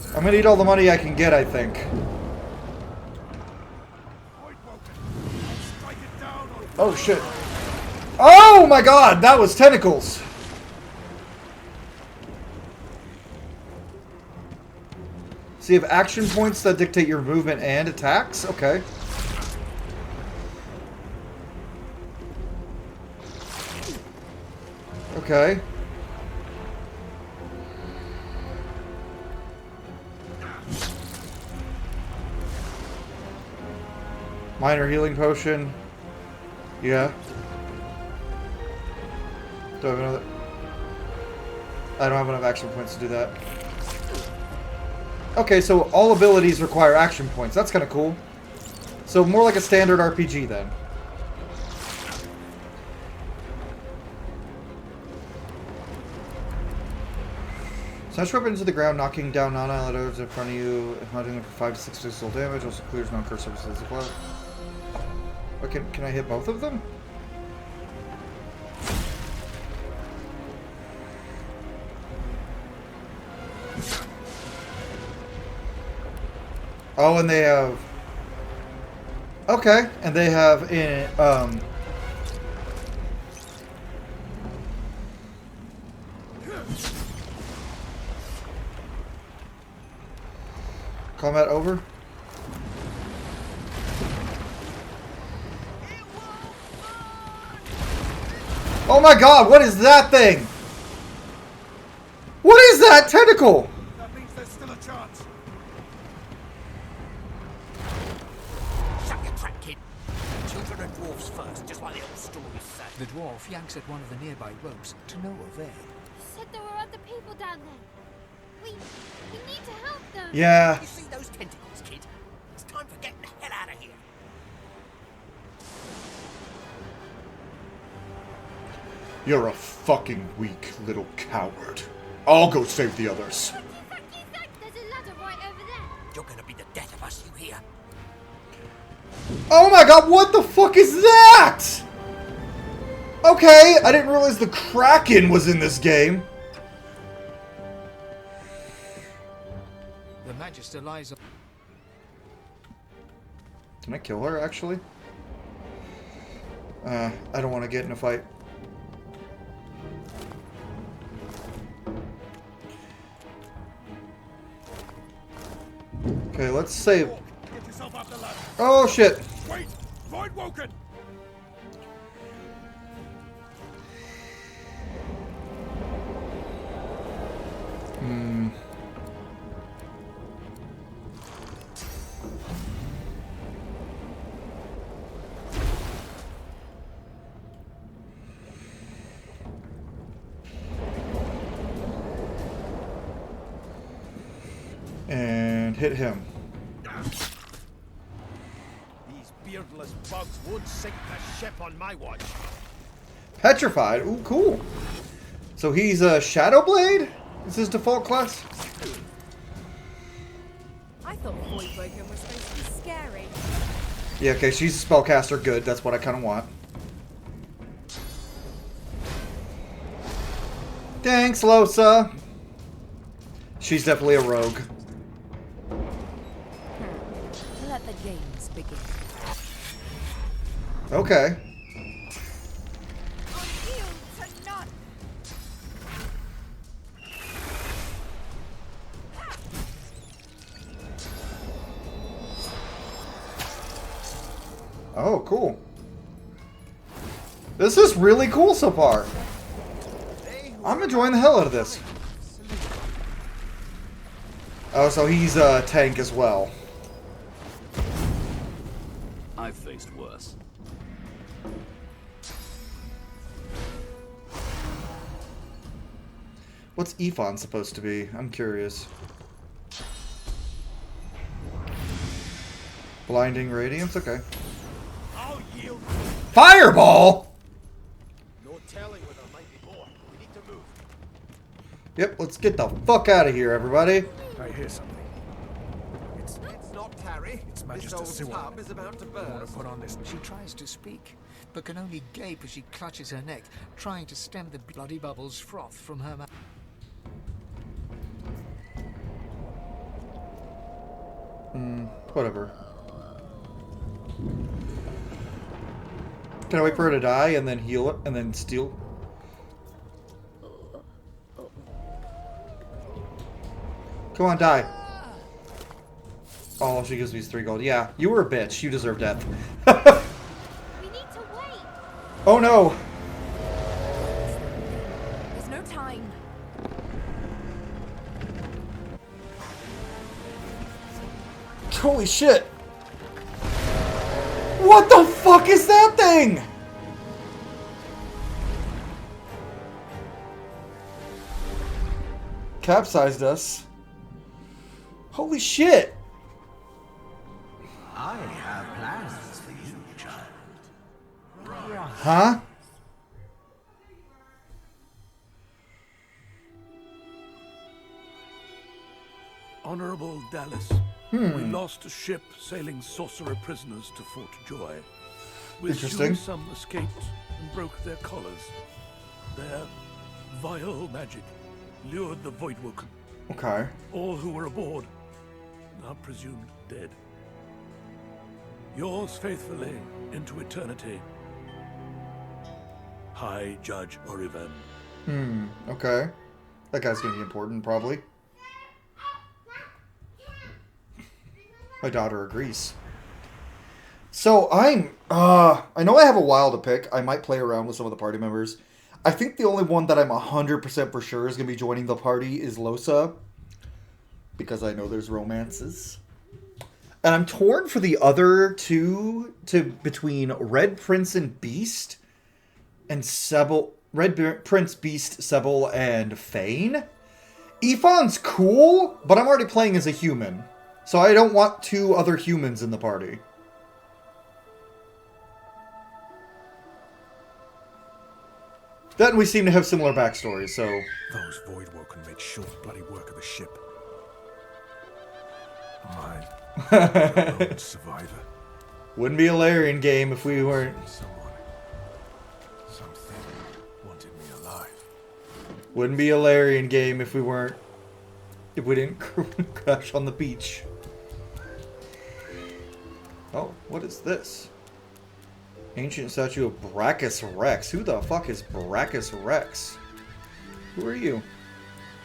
I'm gonna need all the money I can get, I think. Oh shit. Oh my god, that was tentacles! So you have action points that dictate your movement and attacks? Okay. Okay. Minor healing potion. Yeah. Do I have another? I don't have enough action points to do that. Okay, so all abilities require action points. That's kind of cool. So more like a standard RPG then. Smash weapon into the ground, knocking down non-allied in front of you, hunting them for 5 to 6 physical damage. Also clears non-cursed surfaces as well. Okay, can I hit both of them? Oh, and they have... Okay, and they have in combat over. Oh my god, what is that thing? What is that tentacle? That means there's still a chance. Shut your trap, kid. Children and dwarfs first, just like the old stories say. The dwarf yanks at one of the nearby ropes to no avail. You said there were other people down there. We need to help them. Yeah. You see those tentacles, kid? It's time for getting the hell out of here. You're a fucking weak little coward. I'll go save the others. There's a ladder right over there. You're gonna be the death of us, you hear? Oh my god, what the fuck is that? Okay, I didn't realize the Kraken was in this game. The Magister lies on... Can I kill her, actually? I don't want to get in a fight. Okay, let's save. Get yourself up the ladder. Oh, shit. Wait! Void Woken! Hmm. And hit him. These beardless bugs won't sink the ship on my watch. Petrified. Ooh, cool. So he's a Shadow Blade? Is his default class? I thought Void Woken was supposed to be scary. Yeah, okay, she's a spellcaster. Good, that's what I kind of want. Thanks, Losa. She's definitely a rogue. Let the games begin. Okay. Oh, cool. This is really cool so far. I'm enjoying the hell out of this. Oh, so he's a tank as well. I've faced worse. What's Ephon supposed to be? I'm curious. Blinding Radiance? Okay. Fireball! No telling where there might be more. We need to move. Yep, let's get the fuck out of here, everybody. I hear something. It's not Tarry. It's This Magister old Siwan. tub is about to I want burst. to put on this. She tries to speak, but can only gape as she clutches her neck, trying to stem the bloody bubbles froth from her mouth. Whatever. Can I wait for her to die and then heal it and then steal? Come on, die. Oh, she gives me 3 gold. Yeah, you were a bitch. You deserve death. We need to wait. Oh no! There's no time. Holy shit! What the fuck is that thing? Capsized us. Holy shit! I have plans for you, child. Huh? Honorable Dallas, we lost a ship sailing sorcerer prisoners to Fort Joy. With Interesting. you, some escaped and broke their collars. Their vile magic lured the Voidwoken. Okay. All who were aboard are presumed dead. Yours faithfully into eternity, High Judge Oriven. Okay. That guy's gonna be important, probably. My daughter agrees. So I know I have a while to pick. I might play around with some of the party members. I think the only one that I'm 100% for sure is going to be joining the party is Losa. Because I know there's romances. And I'm torn for the other two between Red Prince and Beast and Sebel. Red Prince, Beast, Sebel, and Fane. Ephon's cool, but I'm already playing as a human. So I don't want 2 other humans in the party. Then we seem to have similar backstories, so... Those Voidwoken made short bloody work of the ship. Mine. Lone survivor. Wouldn't be a LArian game if we weren't... Something wanted me alive. Wouldn't be a LArian game if we didn't crash on the beach. Oh, what is this? Ancient statue of Brachus Rex. Who the fuck is Brachus Rex? Who are you?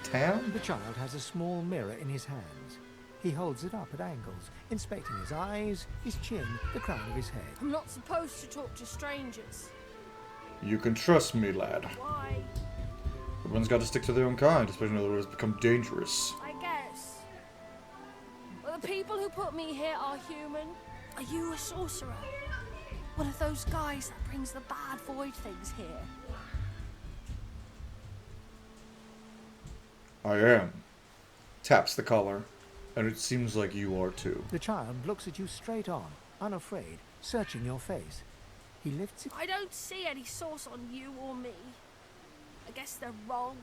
Tam? The child has a small mirror in his hands. He holds it up at angles, inspecting his eyes, his chin, the crown of his head. I'm not supposed to talk to strangers. You can trust me, lad. Why? Everyone's got to stick to their own kind, especially when others become dangerous. I guess. Well, the people who put me here are human. Are you a sorcerer? One of those guys that brings the bad void things here? I am. Taps the collar. And it seems like you are too. The child looks at you straight on, unafraid, searching your face. He lifts it. I don't see any source on you or me. I guess they're wrong.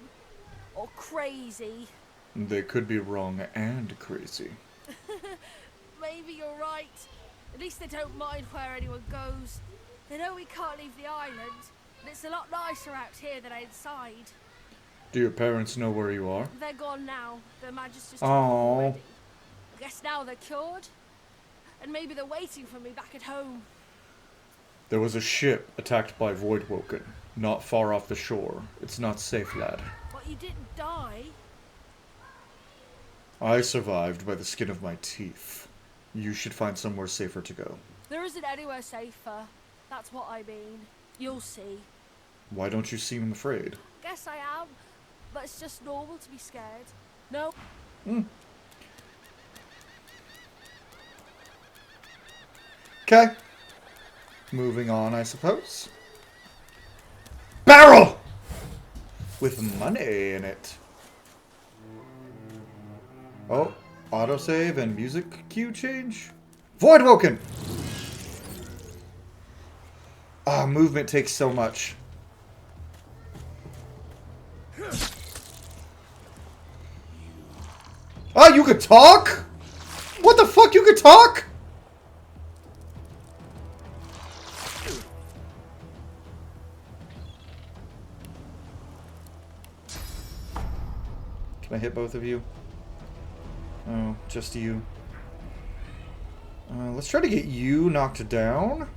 Or crazy. They could be wrong and crazy. Maybe you're right. At least they don't mind where anyone goes. They know we can't leave the island. And it's a lot nicer out here than outside. Do your parents know where you are? They're gone now. Their Majesty's Oh. I guess now they're cured. And maybe they're waiting for me back at home. There was a ship attacked by Voidwoken, not far off the shore. It's not safe, lad. But you didn't die. I survived by the skin of my teeth. You should find somewhere safer to go. There isn't anywhere safer. That's what I mean. You'll see. Why don't you seem afraid? Guess I am. But it's just normal to be scared. No. Okay. Moving on, I suppose. Barrel! With money in it. Oh, autosave and music cue change? Voidwoken! Ah, movement takes so much. Oh, you could talk? What the fuck, you could talk? Can I hit both of you? Oh, just you. Let's try to get you knocked down.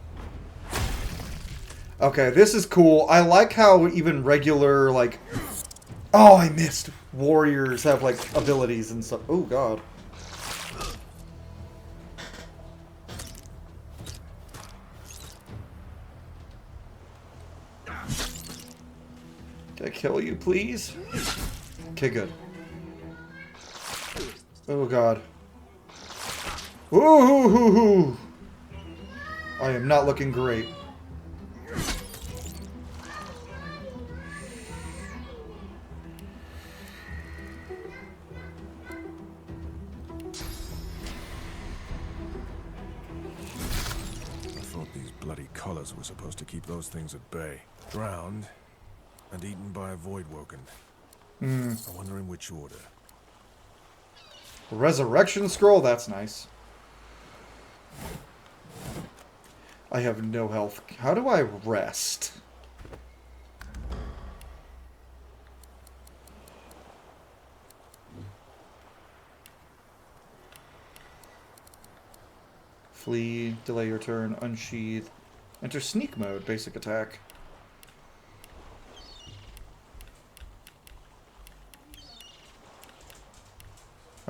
Okay, this is cool. I like how even regular, like... Oh, I missed. Warriors have, like, abilities and stuff. Oh, God. Can I kill you, please? Okay, good. Oh, God. Ooh! I am not looking great. Bloody collars were supposed to keep those things at bay. Drowned and eaten by a Voidwoken. I wonder in which order. Resurrection scroll? That's nice. I have no health. How do I rest? Flee, delay your turn, unsheath. Enter sneak mode, basic attack.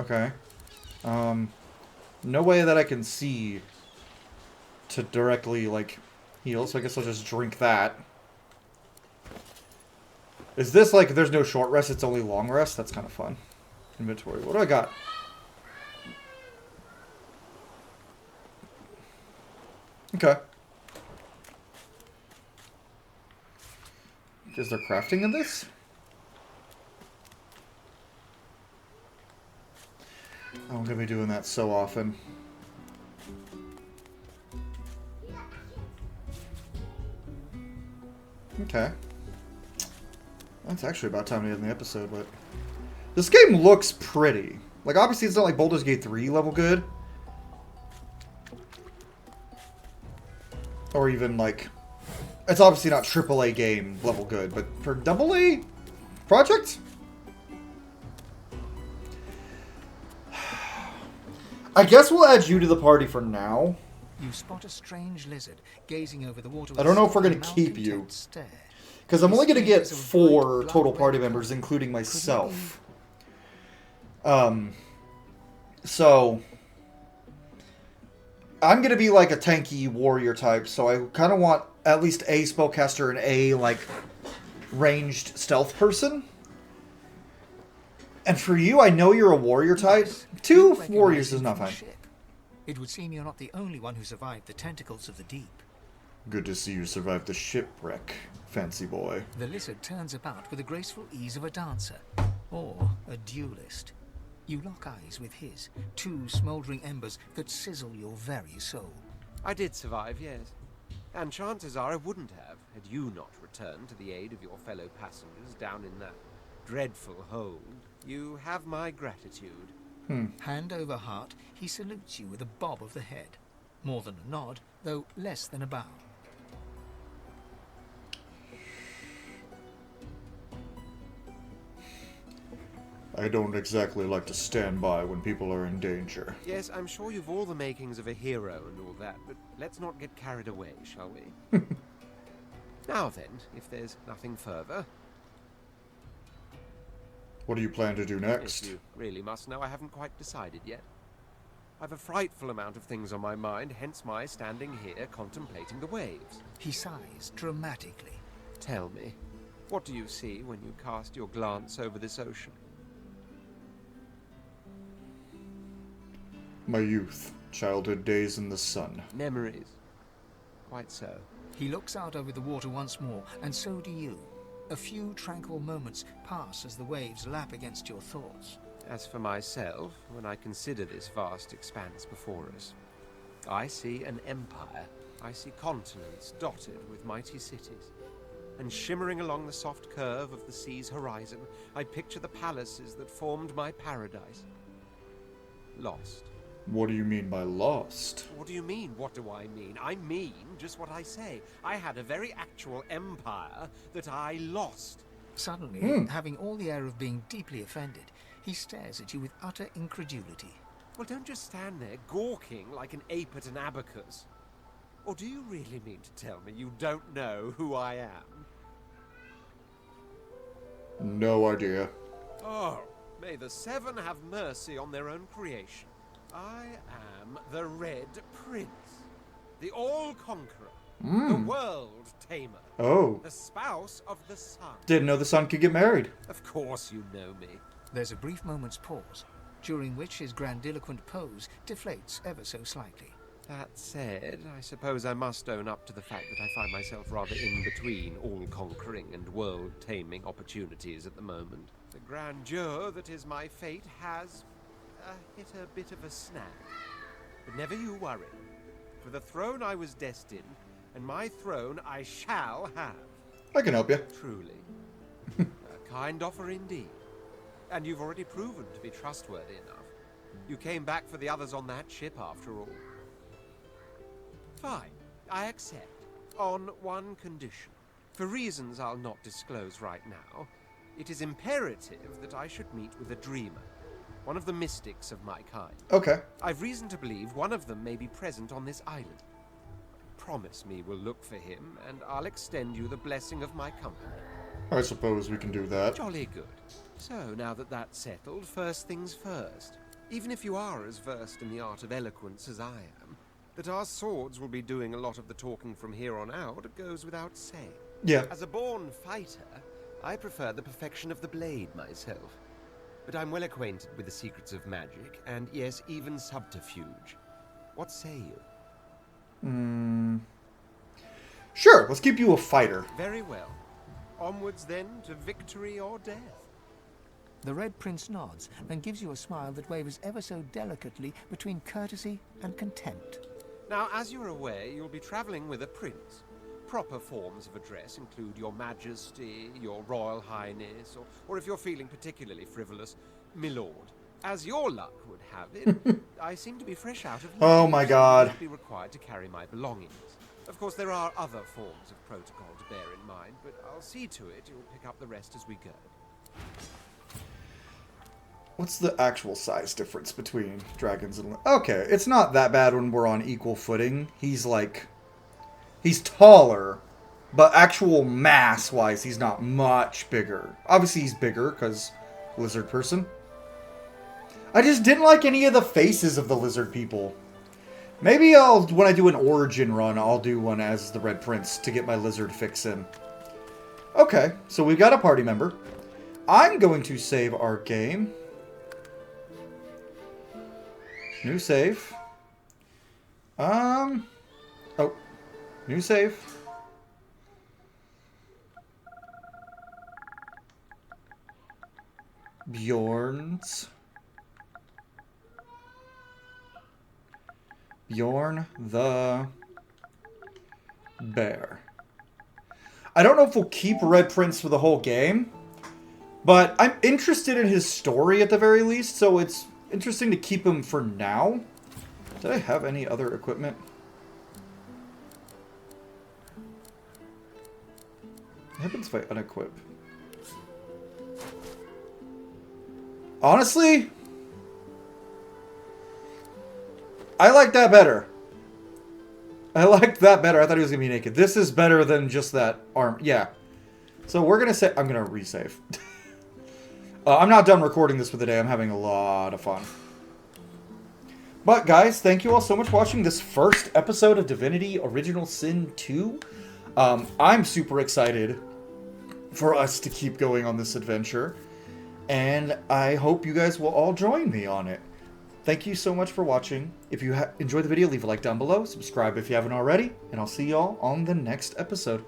Okay. No way that I can see to directly, like, heal, so I guess I'll just drink that. Is this, like, there's no short rest, it's only long rest? That's kind of fun. Inventory, what do I got? Okay. Is there crafting in this? I'm gonna be doing that so often. Okay. That's actually about time to end the episode, but... This game looks pretty. Like, obviously it's not like Baldur's Gate 3 level good. Or even, like, It's obviously not AAA game level good, but for AA project? I guess we'll add you to the party for now. You spot a strange lizard gazing over the water. I don't know if we're going to keep you. Because I'm only going to get 4 total party members, including myself. So I'm going to be like a tanky warrior type, so I kind of want at least a spellcaster and a like ranged stealth person. And for you, I know you're a warrior type. 2 warriors is not fine. It would seem you're not the only one who survived the tentacles of the deep. Good to see you survived the shipwreck, fancy boy. The lizard turns about with the graceful ease of a dancer, or a duelist. You lock eyes with his, 2 smouldering embers that sizzle your very soul. I did survive, yes. And chances are I wouldn't have, had you not returned to the aid of your fellow passengers down in that dreadful hold. You have my gratitude. Hand over heart, he salutes you with a bob of the head. More than a nod, though less than a bow. I don't exactly like to stand by when people are in danger. Yes, I'm sure you've all the makings of a hero and all that, but let's not get carried away, shall we? Now then, if there's nothing further... What do you plan to do next? If you really must know, I haven't quite decided yet. I've a frightful amount of things on my mind, hence my standing here contemplating the waves. He sighs dramatically. Tell me, what do you see when you cast your glance over this ocean? My youth, childhood days in the sun. Memories. Quite so. He looks out over the water once more, and so do you. A few tranquil moments pass as the waves lap against your thoughts. As for myself, when I consider this vast expanse before us, I see an empire. I see continents dotted with mighty cities. And shimmering along the soft curve of the sea's horizon, I picture the palaces that formed my paradise. Lost. What do you mean by lost? What do you mean, what do I mean? I mean just what I say. I had a very actual empire that I lost. Suddenly, having all the air of being deeply offended, he stares at you with utter incredulity. Well, don't just stand there gawking like an ape at an abacus. Or do you really mean to tell me you don't know who I am? No idea. Oh, may the 7 have mercy on their own creation. I am the Red Prince, the All-Conqueror, the World Tamer, the spouse of the sun. Didn't know the sun could get married. Of course you know me. There's a brief moment's pause, during which his grandiloquent pose deflates ever so slightly. That said, I suppose I must own up to the fact that I find myself rather in between all-conquering and world-taming opportunities at the moment. The grandeur that is my fate has hit a bit of a snag. But never you worry. For the throne I was destined, and my throne I shall have. I can help you. Truly. A kind offer indeed. And you've already proven to be trustworthy enough. You came back for the others on that ship after all. Fine, I accept. On one condition. For reasons I'll not disclose right now, it is imperative that I should meet with a dreamer. One of the mystics of my kind. Okay. I've reason to believe one of them may be present on this island. Promise me we'll look for him, and I'll extend you the blessing of my company. I suppose we can do that. Jolly good. So, now that that's settled, first things first. Even if you are as versed in the art of eloquence as I am, that our swords will be doing a lot of the talking from here on out goes without saying. Yeah. As a born fighter, I prefer the perfection of the blade myself. But I'm well acquainted with the secrets of magic, and yes, even subterfuge. What say you? Sure, let's keep you a fighter. Very well. Onwards then to victory or death. The Red Prince nods and gives you a smile that wavers ever so delicately between courtesy and contempt. Now, as you're aware, you'll be traveling with a prince. Proper forms of address include Your Majesty, Your Royal Highness, or if you're feeling particularly frivolous, Milord. As your luck would have it, I seem to be fresh out of... Oh my God. ...be required to carry my belongings. Of course, there are other forms of protocol to bear in mind, but I'll see to it you'll pick up the rest as we go. What's the actual size difference between dragons and... Okay, it's not that bad when we're on equal footing. He's taller, but actual mass-wise, he's not much bigger. Obviously, he's bigger, because lizard person. I just didn't like any of the faces of the lizard people. Maybe when I do an origin run, I'll do one as the Red Prince to get my lizard fix in. Okay, so we've got a party member. I'm going to save our game. New save. Oh. New save. Bjorn's. Bjorn the Bear. I don't know if we'll keep Red Prince for the whole game, but I'm interested in his story at the very least, so it's interesting to keep him for now. Did I have any other equipment? What happens if I unequip? Honestly, I like that better. I like that better. I thought he was going to be naked. This is better than just that arm. Yeah. So we're going to say... I'm going to resave. I'm not done recording this for the day. I'm having a lot of fun. But guys, thank you all so much for watching this first episode of Divinity Original Sin 2. I'm super excited for us to keep going on this adventure. And I hope you guys will all join me on it. Thank you so much for watching. If you enjoyed the video, leave a like down below. Subscribe if you haven't already. And I'll see y'all on the next episode.